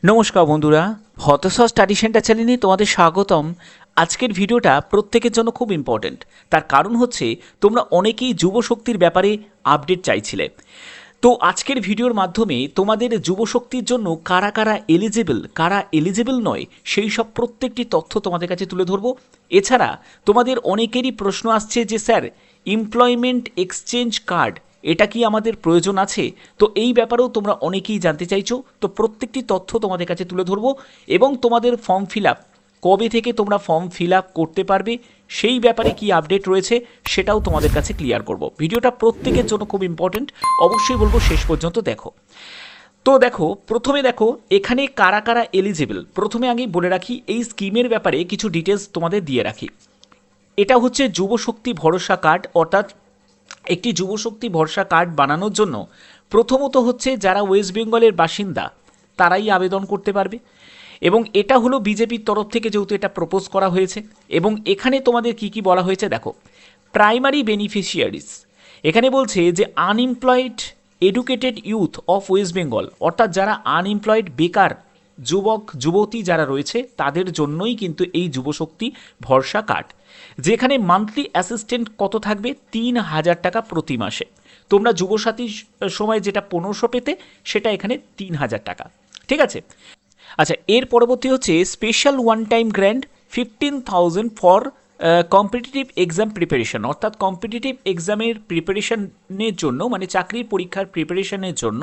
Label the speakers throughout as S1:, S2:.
S1: নমস্কার বন্ধুরা, হতাশা স্টাডি সেন্টার চ্যানেলে তোমাদের স্বাগতম। আজকের ভিডিওটা প্রত্যেকের জন্য খুব ইম্পর্ট্যান্ট। তার কারণ হচ্ছে তোমরা অনেকেই যুবশক্তির ব্যাপারে আপডেট চাইছিলে। তো আজকের ভিডিওর মাধ্যমে তোমাদের যুবশক্তির জন্য কারা কারা এলিজিবল, কারা এলিজিবল নয়, সেই সব প্রত্যেকটি তথ্য তোমাদের কাছে তুলে ধরবো। এছাড়া তোমাদের অনেকেরই প্রশ্ন আসছে যে স্যার, এমপ্লয়মেন্ট এক্সচেঞ্জ কার্ড এটা কি আমাদের প্রয়োজন আছে? তো এই ব্যাপারেও তোমরা অনেকেই জানতে চাইছো। তো প্রত্যেকটি তথ্য তোমাদের কাছে তুলে ধরবো এবং তোমাদের ফর্ম ফিল আপ কবে থেকে তোমরা ফর্ম ফিল আপ করতে পারবে সেই ব্যাপারে কি আপডেট রয়েছে সেটাও তোমাদের কাছে ক্লিয়ার করব। ভিডিওটা প্রত্যেকের জন্য খুব ইম্পর্টেন্ট, অবশ্যই বলবো শেষ পর্যন্ত দেখো। তো দেখো, প্রথমে দেখো এখানে কারা কারা এলিজিবল। প্রথমে আগেই বলে রাখি, এই স্কিমের ব্যাপারে কিছু ডিটেলস তোমাদের দিয়ে রাখি। এটা হচ্ছে যুবশক্তি ভরসা কার্ড, অর্থাৎ একটি যুবশক্তি ভরসা কার্ড বানানোর জন্য প্রথমত হচ্ছে যারা ওয়েস্ট বেঙ্গলের বাসিন্দা তারাই আবেদন করতে পারবে। এবং এটা হলো বিজেপির তরফ থেকে যেহেতু এটা প্রপোজ করা হয়েছে। এবং এখানে তোমাদের কি কি বলা হয়েছে দেখো, প্রাইমারি বেনিফিশিয়ারিজ এখানে বলছে যে unemployed educated youth of West Bengal, অর্থাৎ যারা আনএমপ্লয়েড বেকার যুবক যুবতী যারা রয়েছে তাদের জন্যই কিন্তু এই যুবশক্তি ভরসা কার্ড, যেখানে মান্থলি অ্যাসিস্ট্যান্ট কত থাকবে ৩,০০০ টাকা প্রতি মাসে। তোমরা যুবসাথীর সময় যেটা ১৫০০ পেতে, সেটা এখানে ৩,০০০ টাকা। ঠিক আছে। আচ্ছা, এর পরবর্তী হচ্ছে special one time grand 15,000 for competitive exam preparation, অর্থাৎ কম্পিটিটিভ এক্সামের প্রিপারেশনের জন্য, মানে চাকরির পরীক্ষার প্রিপারেশনের জন্য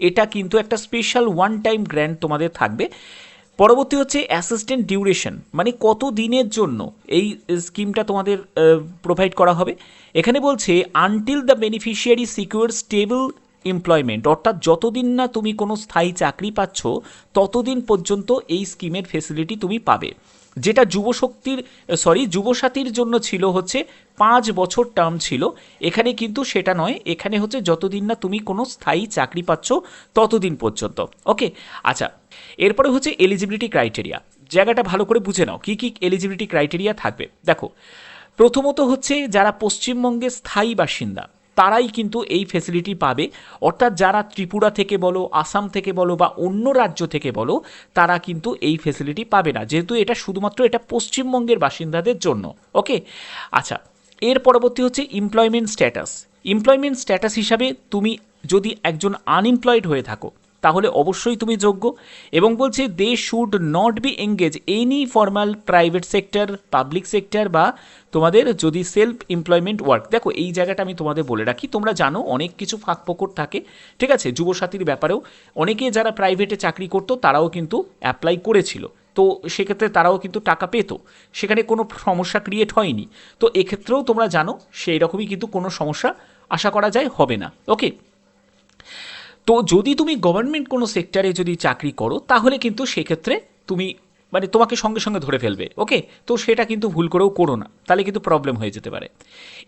S1: এটা কিন্তু একটা স্পেশাল ওয়ান টাইম গ্র্যান্ড তোমাদের থাকবে। পরবর্তী হচ্ছে অ্যাসিস্ট্যান্ট ডিউরেশন, মানে কত দিনের জন্য এই স্কিমটা তোমাদের প্রোভাইড করা হবে। এখানে বলছে until the beneficiary secure stable employment, অর্থাৎ যতদিন না তুমি কোনো স্থায়ী চাকরি পাচ্ছ ততদিন পর্যন্ত এই স্কিমের ফেসিলিটি তুমি পাবে। যেটা যুবসাথীর জন্য ছিল হচ্ছে 5 বছর টার্ম ছিল, এখানে কিন্তু সেটা নয়, এখানে হচ্ছে যতদিন না তুমি কোনো স্থায়ী চাকরি পাচ্ছ ততদিন পর্যন্ত। ওকে। আচ্ছা, এরপরে হচ্ছে এলিজিবিলিটি ক্রাইটেরিয়া। জায়গাটা ভালো করে বুঝে নাও কী কী এলিজিবিলিটি ক্রাইটেরিয়া থাকবে। দেখো, প্রথমত হচ্ছে যারা পশ্চিমবঙ্গের স্থায়ী বাসিন্দা তারাই কিন্তু এই ফেসিলিটি পাবে, অর্থাৎ যারা ত্রিপুরা থেকে বলো, আসাম থেকে বলো বা অন্য রাজ্য থেকে বলো, তারা কিন্তু এই ফেসিলিটি পাবে না, যেহেতু এটা শুধুমাত্র এটা পশ্চিমবঙ্গের বাসিন্দাদের জন্য। ওকে। আচ্ছা, এর পরবর্তী হচ্ছে এমপ্লয়মেন্ট স্ট্যাটাস। এমপ্লয়মেন্ট স্ট্যাটাস হিসাবে তুমি যদি একজন আনএমপ্লয়েড হয়ে থাকো তাহলে অবশ্যই তুমি যোগ্য। এবং বলছে they should not be engage any formal private sector, public sector বা তোমাদের যদি সেলফ এমপ্লয়মেন্ট ওয়ার্ক। দেখো, এই জায়গাটা আমি তোমাদের বলে রাখি, তোমরা জানো অনেক কিছু ফাঁকফোকর থাকে। ঠিক আছে, যুবসাথীর ব্যাপারেও অনেকে যারা প্রাইভেটে চাকরি করতো তারাও কিন্তু অ্যাপ্লাই করেছিল, তো সেক্ষেত্রে তারাও কিন্তু টাকা পেতো, সেখানে কোনো সমস্যা ক্রিয়েট হয়নি। তো এক্ষেত্রেও তোমরা জানো সেই রকমই কিন্তু কোনো সমস্যা আশা করা যায় হবে না। ওকে। তো যদি তুমি গভর্নমেন্ট কোনো সেক্টরে যদি চাকরি করো তাহলে কিন্তু সেক্ষেত্রে তুমি মানে তোমাকে সঙ্গে সঙ্গে ধরে ফেলবে। ওকে। তো সেটা কিন্তু ভুল করেও করো না, তাহলে কিন্তু প্রবলেম হয়ে যেতে পারে।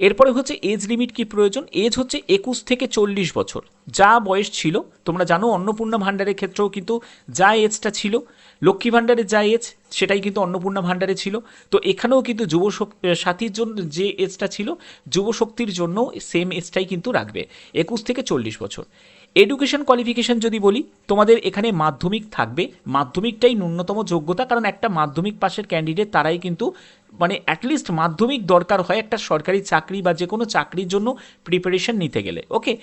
S1: এরপরে হচ্ছে এজ লিমিট কি প্রয়োজন। এজ হচ্ছে 21 থেকে 40 বছর, যা বয়স ছিল। তোমরা জানো অন্নপূর্ণা ভাণ্ডারের ক্ষেত্রেও কিন্তু যা এজটা ছিল, লক্ষ্মী ভাণ্ডারের যা এজ সেটাই কিন্তু অন্নপূর্ণা ভাণ্ডারে ছিল। তো এখানেও কিন্তু সাথীর জন্য যে এজটা ছিল, যুবশক্তির জন্য সেম এজটাই কিন্তু রাখবে, 21 থেকে 40 বছর। এডুকেশন কোয়ালিফিকেশন যদি বলি, তোমাদের এখানে মাধ্যমিক থাকবে, মাধ্যমিকটাই ন্যূনতম যোগ্যতা, কারণ একটা মাধ্যমিক পাশের ক্যান্ডিডেট তারাই কিন্তু মানে অ্যাটলিস্ট মাধ্যমিক দরকার হয় একটা সরকারি চাকরি বা যে কোনো চাকরির জন্য প্রিপারেশন নিতে গেলে। ওকে।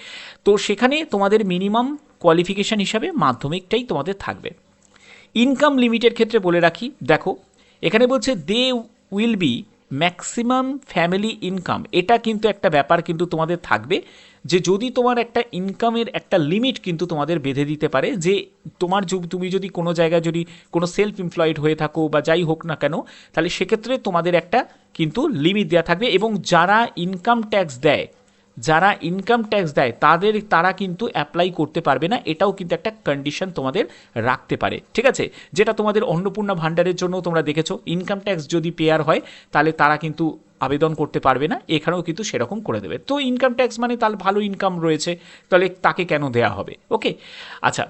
S1: তো সেখানে তোমাদের মিনিমাম কোয়ালিফিকেশান হিসাবে মাধ্যমিকটাই তোমাদের থাকবে। ইনকাম লিমিটের ক্ষেত্রে বলে রাখি, দেখো এখানে বলছে they will be maximum family income, এটা কিন্তু একটা ব্যাপার কিন্তু তোমাদের থাকবে, যে যদি তোমার একটা ইনকামের একটা লিমিট কিন্তু তোমাদের বেঁধে দিতে পারে, যে তুমি যদি কোনো জায়গায় যদি কোনো সেলফ এমপ্লয়েড হয়ে থাকো বা যাই হোক না কেন, তাহলে সেক্ষেত্রে তোমাদের একটা কিন্তু লিমিট দেওয়া থাকবে। এবং যারা ইনকাম ট্যাক্স দেয় তারা কিন্তু অ্যাপ্লাই করতে পারবে না, এটাও কিন্তু একটা কন্ডিশন তোমাদের রাখতে পারে। ঠিক আছে, যেটা তোমাদের অন্নপূর্ণা ভাণ্ডারের জন্য তোমরা দেখেছো, ইনকাম ট্যাক্স যদি পেয়ার হয় তাহলে তারা কিন্তু আবেদন করতে পারবে না, এখানেও কিন্তু সেরকম করে দেবে। তো ইনকাম ট্যাক্স মানে তাহলে ভালো ইনকাম রয়েছে, তাহলে তাকে কেন দেয়া হবে। ওকে। আচ্ছা,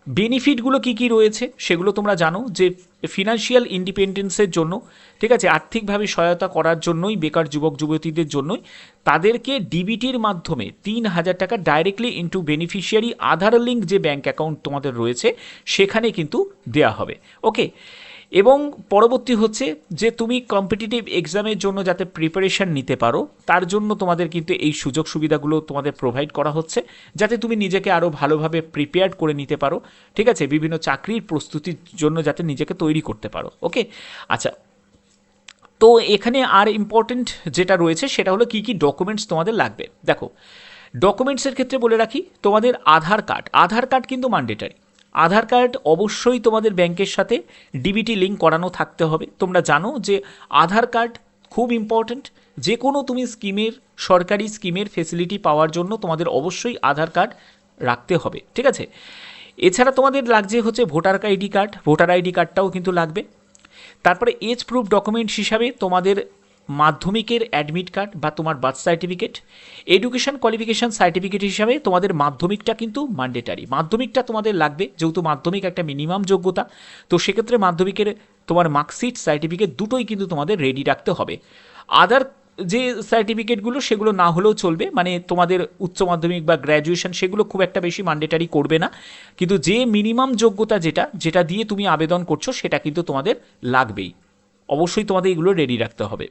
S1: বেনিফিটগুলো কি কি রয়েছে সেগুলো তোমরা জানো, যে ফিনান্সিয়াল ইন্ডিপেন্ডেন্সের জন্য, ঠিক আছে, আর্থিকভাবে সহায়তা করার জন্যই বেকার যুবক যুবতীদের জন্যই তাদেরকে ডিবিটির মাধ্যমে 3,000 টাকা ডাইরেক্টলি ইনটু বেনিফিশিয়ারি আধার লিঙ্ক যে ব্যাঙ্ক অ্যাকাউন্ট তোমাদের রয়েছে সেখানে কিন্তু দেয়া হবে। ওকে, এবং পরবর্তী হচ্ছে যে তুমি কম্পিটিটিভ এক্সামের জন্য যাতে প্রিপারেশান নিতে পারো তার জন্য তোমাদের কিন্তু এই সুযোগ সুবিধাগুলো তোমাদের প্রোভাইড করা হচ্ছে, যাতে তুমি নিজেকে আরও ভালোভাবে প্রিপেয়ার্ড করে নিতে পারো, ঠিক আছে, বিভিন্ন চাকরির প্রস্তুতির জন্য যাতে নিজেকে তৈরি করতে পারো। ওকে, আচ্ছা, তো এখানে আর ইম্পর্টেন্ট যেটা রয়েছে সেটা হলো কী কী ডকুমেন্টস তোমাদের লাগবে। দেখো, ডকুমেন্টসের ক্ষেত্রে বলে রাখি, তোমাদের আধার কার্ড কিন্তু ম্যান্ডেটারি। আধার কার্ড অবশ্যই তোমাদের ব্যাংকের সাথে ডিবিটি লিঙ্ক করানো থাকতে হবে। তোমরা জানো যে আধার কার্ড খুব ইম্পর্ট্যান্ট। যে কোনো তুমি সরকারি স্কিমের ফেসিলিটি পাওয়ার জন্য তোমাদের অবশ্যই আধার কার্ড রাখতে হবে, ঠিক আছে। এছাড়া তোমাদের লাগছে হচ্ছে ভোটার আইডি কার্ডটাও কিন্তু লাগবে। তারপরে এজ প্রুফ ডকুমেন্টস হিসাবে তোমাদের মাধ্যমিকের অ্যাডমিট কার্ড বা তোমার birth certificate, education qualification certificate হিসাবে তোমাদের মাধ্যমিকটা কিন্তু ম্যান্ডেটারি। মাধ্যমিকটা তোমাদের লাগবে, যেহেতু মাধ্যমিক একটা মিনিমাম যোগ্যতা, তো সেক্ষেত্রে মাধ্যমিকের তোমার মার্কশিট সার্টিফিকেট দুটোই কিন্তু তোমাদের রেডি রাখতে হবে। আদার যে সার্টিফিকেটগুলো সেগুলো না হলেও চলবে, মানে তোমাদের উচ্চ মাধ্যমিক বা গ্র্যাজুয়েশন সেগুলো খুব একটা বেশি ম্যান্ডেটারি করবে না, কিন্তু যে মিনিমাম যোগ্যতা যেটা দিয়ে তুমি আবেদন করছো সেটা কিন্তু তোমাদের লাগবেই। অবশ্যই তোমাদের এগুলো রেডি রাখতে হবে।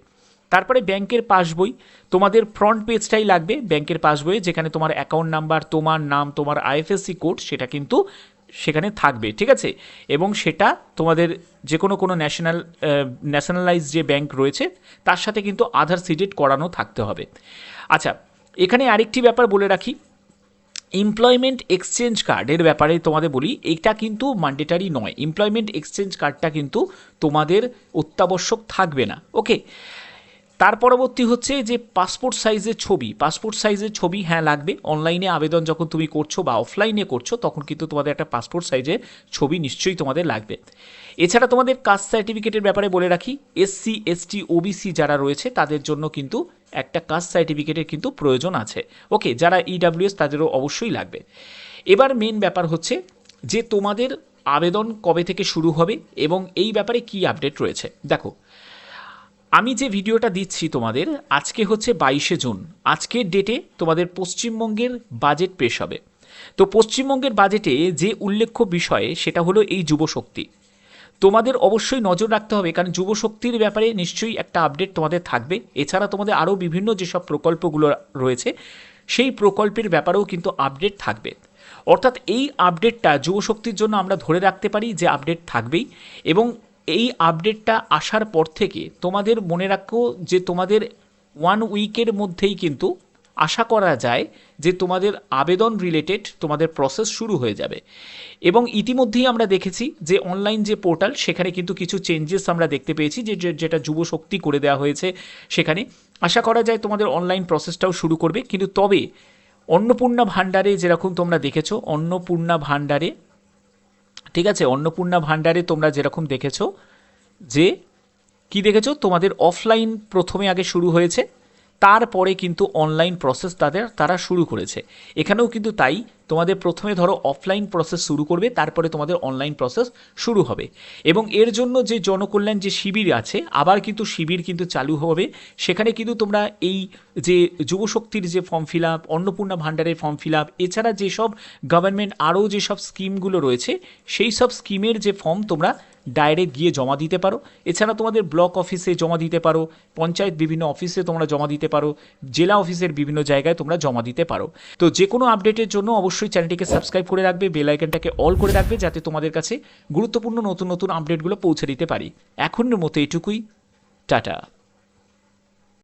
S1: তারপরে ব্যাংকের পাসবই, তোমাদের ফ্রন্ট পেজটাই লাগবে ব্যাংকের পাসবইয়ে, যেখানে তোমার অ্যাকাউন্ট নাম্বার, তোমার নাম, তোমার আইএফএসসি কোড সেটা কিন্তু সেখানে থাকবে, ঠিক আছে। এবং সেটা তোমাদের যে কোনো ন্যাশনালাইজ যে ব্যাংক রয়েছে তার সাথে কিন্তু আধার সিডেড করানো থাকতে হবে। আচ্ছা, এখানে আরেকটি ব্যাপার বলে রাখি, এমপ্লয়মেন্ট এক্সচেঞ্জ কার্ডের ব্যাপারে তোমাদের বলি, এটা কিন্তু ম্যান্ডেটারি নয়। এমপ্লয়মেন্ট এক্সচেঞ্জ কার্ডটা কিন্তু তোমাদের অত্যাবশ্যক থাকবে না। ওকে, তার পরবর্তী হচ্ছে যে পাসপোর্ট সাইজের ছবি হ্যাঁ লাগবে। অনলাইনে আবেদন যখন তুমি করছো বা অফলাইনে করছো তখন কিন্তু তোমাদের একটা পাসপোর্ট সাইজের ছবি নিশ্চয়ই তোমাদের লাগবে। এছাড়া তোমাদের কাস্ট সার্টিফিকেটের ব্যাপারে বলে রাখি, এসসি এসটি ওবিসি যারা রয়েছে তাদের জন্য কিন্তু একটা কাস্ট সার্টিফিকেটের কিন্তু প্রয়োজন আছে। ওকে, যারা ইডাব্লিউএস তাদেরও অবশ্যই লাগবে। এবার মেন ব্যাপার হচ্ছে যে তোমাদের আবেদন কবে থেকে শুরু হবে এবং এই ব্যাপারে কি আপডেট রয়েছে। দেখো, আমি যে ভিডিওটা দিচ্ছি তোমাদের, আজকে হচ্ছে 22শে জুন। আজকের ডেটে তোমাদের পশ্চিমবঙ্গের বাজেট পেশ হবে। তো পশ্চিমবঙ্গের বাজেটে যে উল্লেখ্য বিষয় সেটা হলো এই যুবশক্তি। তোমাদের অবশ্যই নজর রাখতে হবে, কারণ যুবশক্তির ব্যাপারে নিশ্চয়ই একটা আপডেট তোমাদের থাকবে। এছাড়া তোমাদের আরও বিভিন্ন যেসব প্রকল্পগুলো রয়েছে সেই প্রকল্পের ব্যাপারেও কিন্তু আপডেট থাকবে। অর্থাৎ এই আপডেটটা যুবশক্তির জন্য আমরা ধরে রাখতে পারি যে আপডেট থাকবেই। এবং এই আপডেটটা আসার পর থেকে তোমাদের মনে রাখো যে তোমাদের 1 উইকের মধ্যেই কিন্তু আশা করা যায় যে তোমাদের আবেদন রিলেটেড তোমাদের প্রসেস শুরু হয়ে যাবে। এবং ইতিমধ্যেই আমরা দেখেছি যে অনলাইন যে পোর্টাল সেখানে কিন্তু কিছু চেঞ্জেস আমরা দেখতে পেয়েছি, যেটা যুবশক্তি করে দেওয়া হয়েছে। সেখানে আশা করা যায় তোমাদের অনলাইন প্রসেসটাও শুরু করবে। কিন্তু তবে অন্নপূর্ণা ভাণ্ডারে যেরকম তোমরা দেখেছো, অন্নপূর্ণা ভাণ্ডারে, ঠিক আছে, অন্নপূর্ণা ভাণ্ডারে তোমরা যেরকম দেখেছো যে কি দেখেছো, তোমাদের অফলাইন প্রথমে আগে শুরু হয়েছে, তারপরে কিন্তু অনলাইন প্রসেস তারা শুরু করেছে। এখানেও কিন্তু তাই, তোমাদের প্রথমে ধরো অফলাইন প্রসেস শুরু করবে, তারপরে তোমাদের অনলাইন প্রসেস শুরু হবে। এবং এর জন্য যে জনকল্যাণ যে শিবির আছে, আবার কিন্তু শিবির কিন্তু চালু হবে। সেখানে কিন্তু তোমরা এই যে যুবশক্তির যে ফর্ম ফিল আপ, অন্নপূর্ণা ভাণ্ডারের ফর্ম ফিল আপ, এছাড়া যেসব গভর্নমেন্ট আরও যেসব স্কিমগুলো রয়েছে সেই সব স্কিমের যে ফর্ম তোমরা ডাইরেক্ট গিয়ে জমা দিতে পারো। এছাড়া তোমাদের ব্লক অফিসে জমা দিতে পারো, পঞ্চায়েত বিভিন্ন অফিসে তোমরা জমা দিতে পারো, জেলা অফিসের বিভিন্ন জায়গায় তোমরা জমা দিতে পারো। তো যে কোনো আপডেটের জন্য অবশ্যই চ্যানেলটিকে সাবস্ক্রাইব করে রাখবে, বেল আইকনটাকে অল করে রাখবে, যাতে তোমাদের কাছে গুরুত্বপূর্ণ নতুন নতুন আপডেটগুলো পৌঁছে দিতে পারি। এখনের মতো এইটুকুই, টাটা।